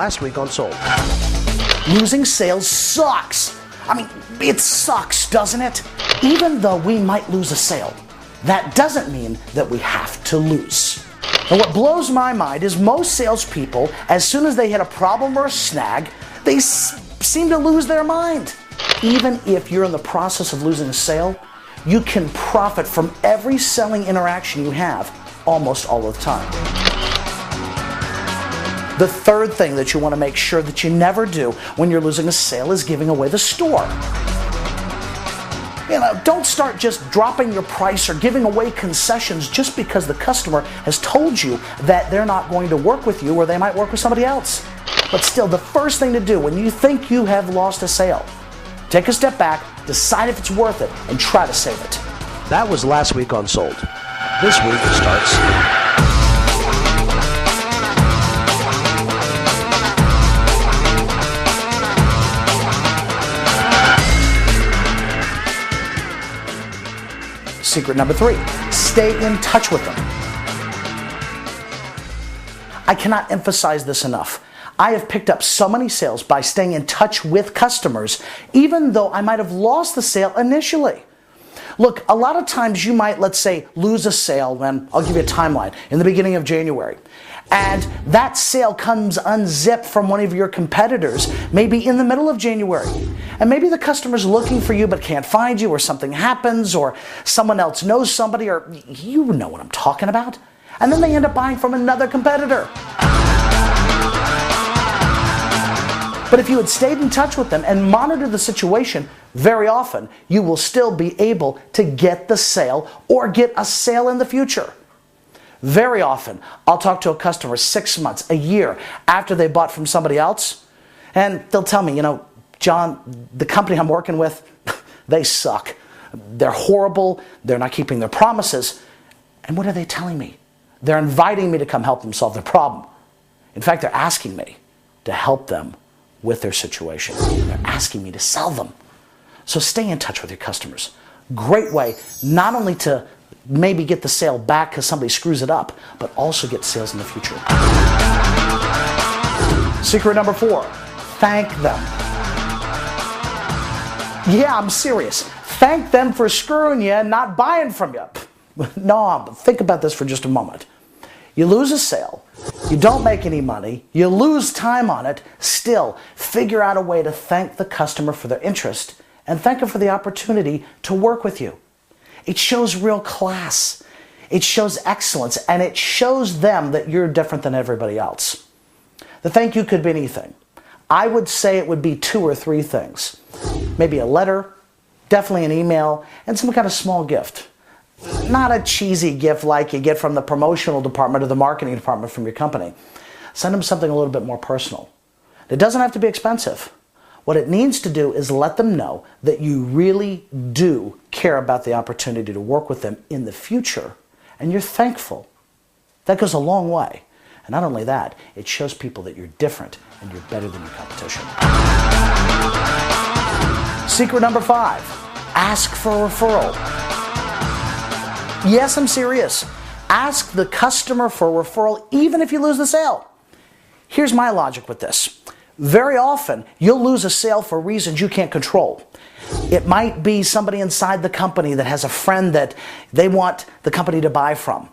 last week on Sold. Losing sales sucks. I mean, it sucks, doesn't it? Even though we might lose a sale, that doesn't mean that we have to lose. And what blows my mind is most salespeople, as soon as they hit a problem or a snag, they seem to lose their mind. Even if you're in the process of losing a sale, you can profit from every selling interaction you have almost all of the time. The third thing that you want to make sure that you never do when you're losing a sale is giving away the store. Don't start just dropping your price or giving away concessions just because the customer has told you that they're not going to work with you or they might work with somebody else. But still, the first thing to do when you think you have lost a sale, take a step back, decide if it's worth it, and try to save it. That was last week on Sold. This week starts now. Secret number 3, stay in touch with them. I cannot emphasize this enough. I have picked up so many sales by staying in touch with customers, even though I might have lost the sale initially. Look, a lot of times you might, let's say, lose a sale, and I'll give you a timeline, in the beginning of January. And that sale comes unzipped from one of your competitors, maybe in the middle of January. And maybe the customer's looking for you but can't find you, or something happens, or someone else knows somebody, or you know what I'm talking about. And then they end up buying from another competitor. But if you had stayed in touch with them and monitored the situation, very often you will still be able to get the sale or get a sale in the future. Very often, I'll talk to a customer 6 months, a year after they bought from somebody else, and they'll tell me, John, the company I'm working with, they suck. They're horrible. They're not keeping their promises. And what are they telling me? They're inviting me to come help them solve their problem. In fact, they're asking me to help them with their situation. They're asking me to sell them. So stay in touch with your customers. Great way not only to maybe get the sale back because somebody screws it up, but also get sales in the future. Secret number 4, thank them. Yeah, I'm serious. Thank them for screwing you and not buying from you. No, think about this for just a moment. You lose a sale, you don't make any money, you lose time on it, still figure out a way to thank the customer for their interest and thank them for the opportunity to work with you. It shows real class, it shows excellence, and it shows them that you're different than everybody else. The thank you could be anything. I would say it would be 2 or 3 things. Maybe a letter, definitely an email, and some kind of small gift. Not a cheesy gift like you get from the promotional department or the marketing department from your company. Send them something a little bit more personal. It doesn't have to be expensive. What it needs to do is let them know that you really do care about the opportunity to work with them in the future, and you're thankful. That goes a long way. And not only that, it shows people that you're different and you're better than your competition. Secret number 5, ask for a referral. Yes, I'm serious. Ask the customer for a referral even if you lose the sale. Here's my logic with this. Very often, you'll lose a sale for reasons you can't control. It might be somebody inside the company that has a friend that they want the company to buy from.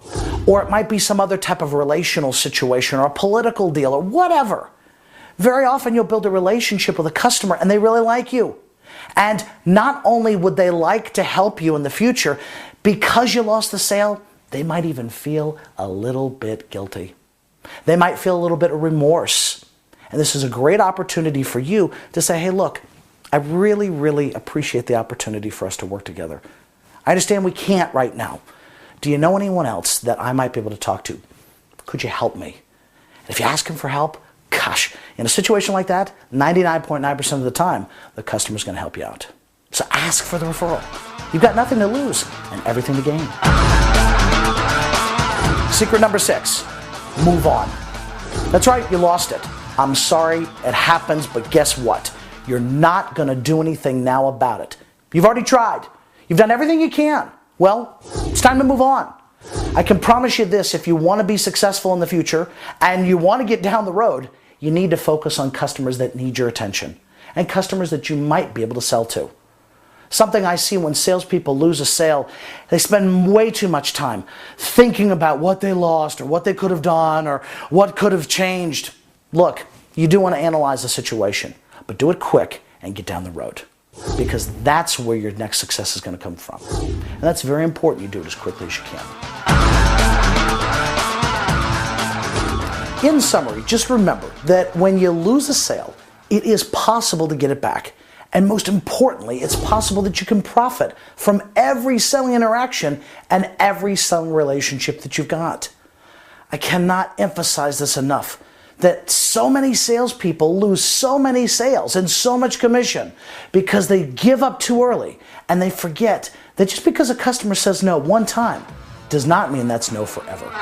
Or it might be some other type of relational situation or a political deal or whatever. Very often, you'll build a relationship with a customer and they really like you. And not only would they like to help you in the future, because you lost the sale, they might even feel a little bit guilty. They might feel a little bit of remorse. And this is a great opportunity for you to say, hey, look, I really, really appreciate the opportunity for us to work together. I understand we can't right now. Do you know anyone else that I might be able to talk to? Could you help me? And if you ask them for help, gosh, in a situation like that, 99.9% of the time, the customer's going to help you out. So ask for the referral. You've got nothing to lose and everything to gain. Secret number 6, move on. That's right, you lost it. I'm sorry, it happens, but guess what? You're not going to do anything now about it. You've already tried. You've done everything you can. Well, it's time to move on. I can promise you this, if you want to be successful in the future and you want to get down the road, you need to focus on customers that need your attention and customers that you might be able to sell to. Something I see when salespeople lose a sale, they spend way too much time thinking about what they lost or what they could have done or what could have changed. Look, you do want to analyze the situation, but do it quick and get down the road, because that's where your next success is going to come from. And that's very important you do it as quickly as you can. In summary, just remember that when you lose a sale, it is possible to get it back. And most importantly, it's possible that you can profit from every selling interaction and every selling relationship that you've got. I cannot emphasize this enough, that so many salespeople lose so many sales and so much commission because they give up too early and they forget that just because a customer says no one time does not mean that's no forever.